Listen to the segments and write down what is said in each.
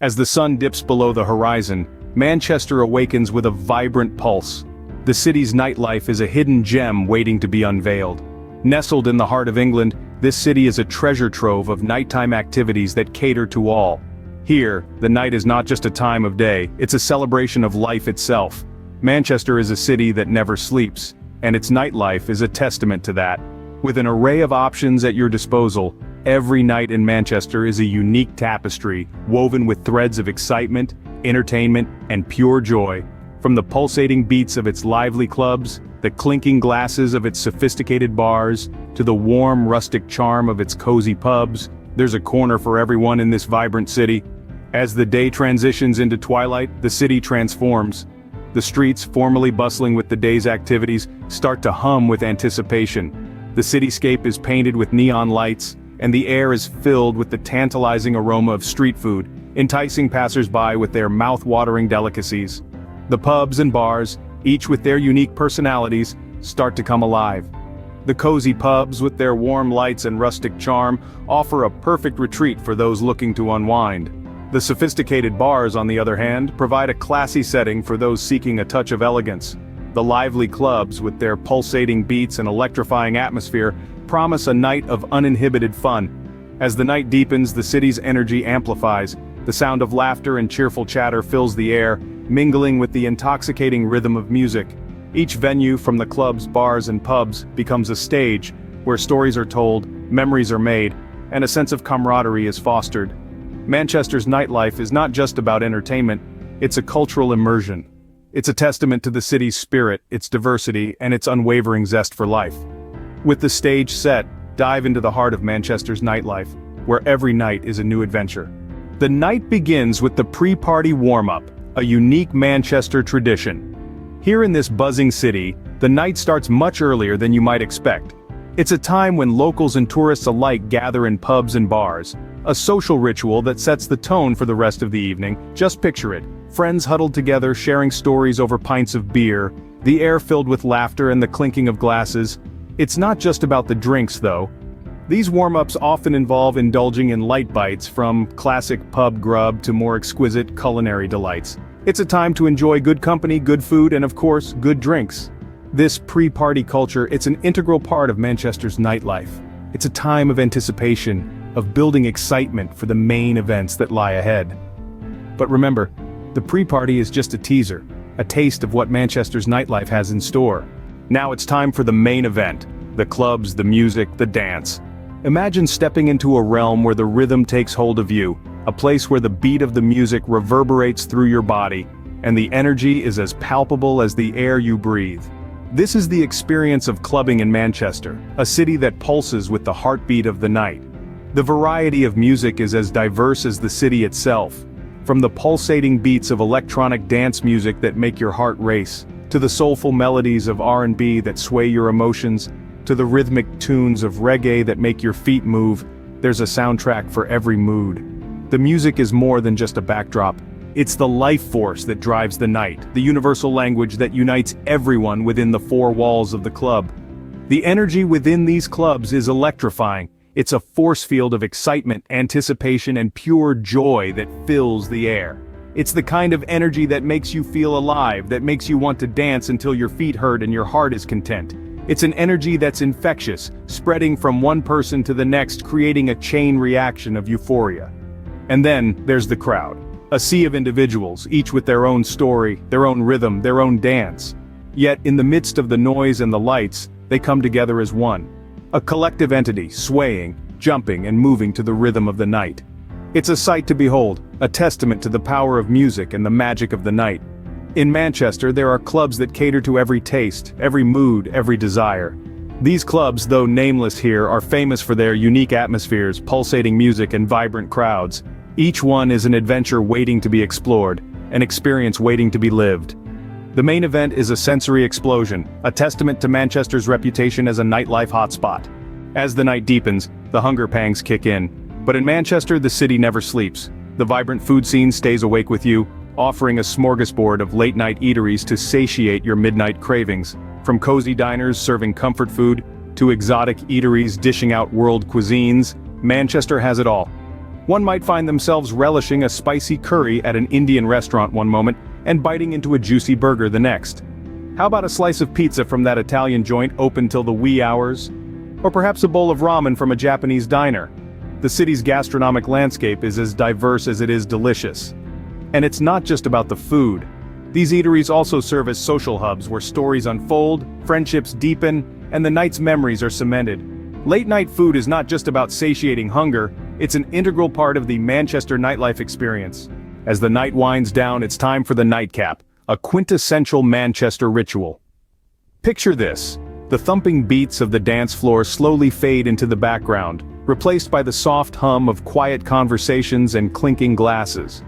As the sun dips below the horizon, Manchester awakens with a vibrant pulse. The city's nightlife is a hidden gem waiting to be unveiled. Nestled in the heart of England, this city is a treasure trove of nighttime activities that cater to all. Here, the night is not just a time of day, it's a celebration of life itself. Manchester is a city that never sleeps, and its nightlife is a testament to that. With an array of options at your disposal, every night in Manchester is a unique tapestry, woven with threads of excitement, entertainment, and pure joy. From the pulsating beats of its lively clubs, the clinking glasses of its sophisticated bars, to the warm rustic charm of its cozy pubs, there's a corner for everyone in this vibrant city. As the day transitions into twilight, the city transforms. The streets, formerly bustling with the day's activities, start to hum with anticipation. The cityscape is painted with neon lights, and the air is filled with the tantalizing aroma of street food, enticing passers-by with their mouth-watering delicacies. The pubs and bars, each with their unique personalities, start to come alive. The cozy pubs, with their warm lights and rustic charm, offer a perfect retreat for those looking to unwind. The sophisticated bars, on the other hand, provide a classy setting for those seeking a touch of elegance. The lively clubs, with their pulsating beats and electrifying atmosphere, promise a night of uninhibited fun. As the night deepens, the city's energy amplifies. The sound of laughter and cheerful chatter fills the air, mingling with the intoxicating rhythm of music. Each venue, from the clubs, bars, and pubs, becomes a stage where stories are told, memories are made, and a sense of camaraderie is fostered. Manchester's nightlife is not just about entertainment, it's a cultural immersion. It's a testament to the city's spirit, its diversity, and its unwavering zest for life. With the stage set, dive into the heart of Manchester's nightlife, where every night is a new adventure. The night begins with the pre-party warm-up, a unique Manchester tradition. Here in this buzzing city, the night starts much earlier than you might expect. It's a time when locals and tourists alike gather in pubs and bars, a social ritual that sets the tone for the rest of the evening. Just picture it, friends huddled together sharing stories over pints of beer, the air filled with laughter and the clinking of glasses. It's not just about the drinks though. These warm-ups often involve indulging in light bites, from classic pub grub to more exquisite culinary delights. It's a time to enjoy good company, good food, and of course, good drinks. This pre-party culture, it's an integral part of Manchester's nightlife. It's a time of anticipation, of building excitement for the main events that lie ahead. But remember, the pre-party is just a teaser, a taste of what Manchester's nightlife has in store. Now it's time for the main event, the clubs, the music, the dance. Imagine stepping into a realm where the rhythm takes hold of you, a place where the beat of the music reverberates through your body, and the energy is as palpable as the air you breathe. This is the experience of clubbing in Manchester, a city that pulses with the heartbeat of the night. The variety of music is as diverse as the city itself. From the pulsating beats of electronic dance music that make your heart race, to the soulful melodies of R&B that sway your emotions, to the rhythmic tunes of reggae that make your feet move, there's a soundtrack for every mood. The music is more than just a backdrop. It's the life force that drives the night, the universal language that unites everyone within the four walls of the club. The energy within these clubs is electrifying. It's a force field of excitement, anticipation, and pure joy that fills the air. It's the kind of energy that makes you feel alive, that makes you want to dance until your feet hurt and your heart is content. It's an energy that's infectious, spreading from one person to the next, creating a chain reaction of euphoria. And then, there's the crowd. A sea of individuals, each with their own story, their own rhythm, their own dance. Yet, in the midst of the noise and the lights, they come together as one. A collective entity, swaying, jumping, and moving to the rhythm of the night. It's a sight to behold, a testament to the power of music and the magic of the night. In Manchester, there are clubs that cater to every taste, every mood, every desire. These clubs, though nameless here, are famous for their unique atmospheres, pulsating music, and vibrant crowds. Each one is an adventure waiting to be explored, an experience waiting to be lived. The main event is a sensory explosion, a testament to Manchester's reputation as a nightlife hotspot. As the night deepens, the hunger pangs kick in. But in Manchester, the city never sleeps. The vibrant food scene stays awake with you, offering a smorgasbord of late-night eateries to satiate your midnight cravings. From cozy diners serving comfort food, to exotic eateries dishing out world cuisines, Manchester has it all. One might find themselves relishing a spicy curry at an Indian restaurant one moment and biting into a juicy burger the next. How about a slice of pizza from that Italian joint open till the wee hours? Or perhaps a bowl of ramen from a Japanese diner? The city's gastronomic landscape is as diverse as it is delicious. And it's not just about the food. These eateries also serve as social hubs where stories unfold, friendships deepen, and the night's memories are cemented. Late-night food is not just about satiating hunger, it's an integral part of the Manchester nightlife experience. As the night winds down, it's time for the Nightcap, a quintessential Manchester ritual. Picture this: the thumping beats of the dance floor slowly fade into the background, replaced by the soft hum of quiet conversations and clinking glasses.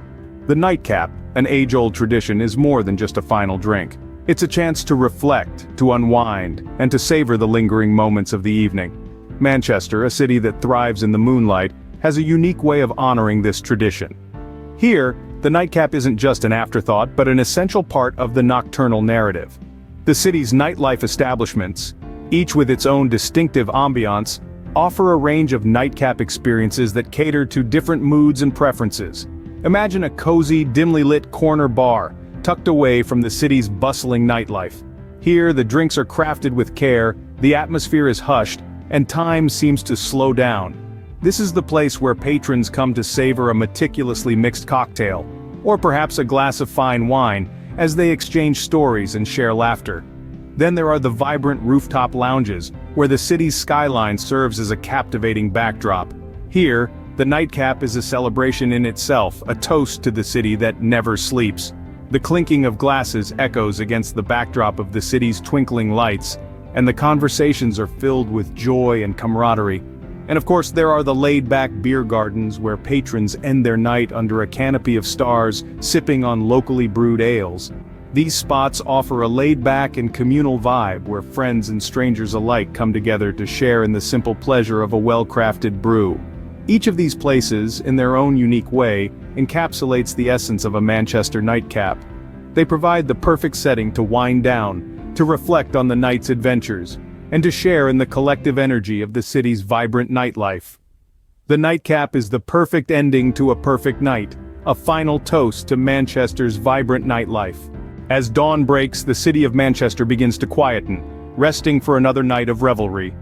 The Nightcap, an age-old tradition, is more than just a final drink. It's a chance to reflect, to unwind, and to savor the lingering moments of the evening. Manchester, a city that thrives in the moonlight, has a unique way of honoring this tradition. Here, the Nightcap isn't just an afterthought but an essential part of the nocturnal narrative. The city's nightlife establishments, each with its own distinctive ambiance, offer a range of nightcap experiences that cater to different moods and preferences. Imagine a cozy, dimly lit corner bar, tucked away from the city's bustling nightlife. Here, the drinks are crafted with care, the atmosphere is hushed, and time seems to slow down. This is the place where patrons come to savor a meticulously mixed cocktail, or perhaps a glass of fine wine, as they exchange stories and share laughter. Then there are the vibrant rooftop lounges, where the city's skyline serves as a captivating backdrop. Here, the Nightcap is a celebration in itself, a toast to the city that never sleeps. The clinking of glasses echoes against the backdrop of the city's twinkling lights, and the conversations are filled with joy and camaraderie. And of course there are the laid-back beer gardens where patrons end their night under a canopy of stars, sipping on locally brewed ales. These spots offer a laid-back and communal vibe where friends and strangers alike come together to share in the simple pleasure of a well-crafted brew. Each of these places, in their own unique way, encapsulates the essence of a Manchester nightcap. They provide the perfect setting to wind down, to reflect on the night's adventures, and to share in the collective energy of the city's vibrant nightlife. The Nightcap is the perfect ending to a perfect night, a final toast to Manchester's vibrant nightlife. As dawn breaks, the city of Manchester begins to quieten, resting for another night of revelry.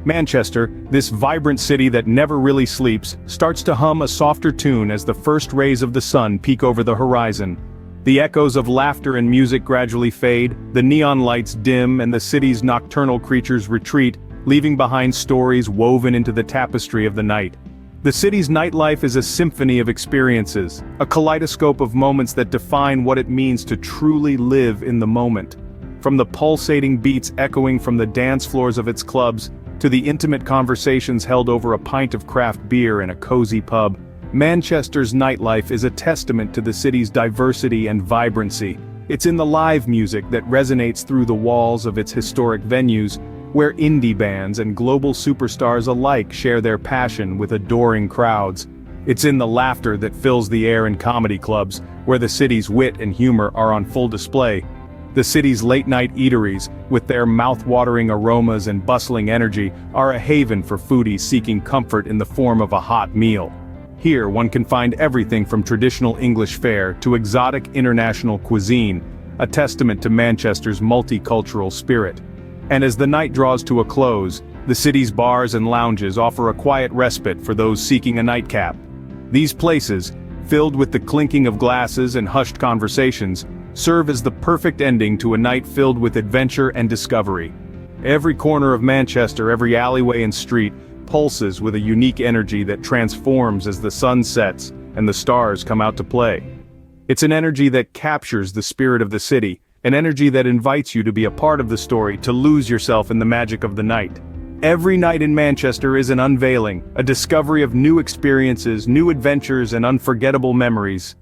Manchester, this vibrant city that never really sleeps, starts to hum a softer tune as the first rays of the sun peek over the horizon. The echoes of laughter and music gradually fade, the neon lights dim, and the city's nocturnal creatures retreat, leaving behind stories woven into the tapestry of the night. The city's nightlife is a symphony of experiences, a kaleidoscope of moments that define what it means to truly live in the moment. From the pulsating beats echoing from the dance floors of its clubs, to the intimate conversations held over a pint of craft beer in a cozy pub, Manchester's nightlife is a testament to the city's diversity and vibrancy. It's in the live music that resonates through the walls of its historic venues, where indie bands and global superstars alike share their passion with adoring crowds. It's in the laughter that fills the air in comedy clubs, where the city's wit and humor are on full display. The city's late-night eateries, with their mouth-watering aromas and bustling energy, are a haven for foodies seeking comfort in the form of a hot meal. Here one can find everything from traditional English fare to exotic international cuisine, a testament to Manchester's multicultural spirit. And as the night draws to a close, the city's bars and lounges offer a quiet respite for those seeking a nightcap. These places, filled with the clinking of glasses and hushed conversations, serve as the perfect ending to a night filled with adventure and discovery. Every corner of Manchester, every alleyway and street, pulses with a unique energy that transforms as the sun sets and the stars come out to play. It's an energy that captures the spirit of the city, an energy that invites you to be a part of the story, to lose yourself in the magic of the night. Every night in Manchester is an unveiling, a discovery of new experiences, new adventures, and unforgettable memories.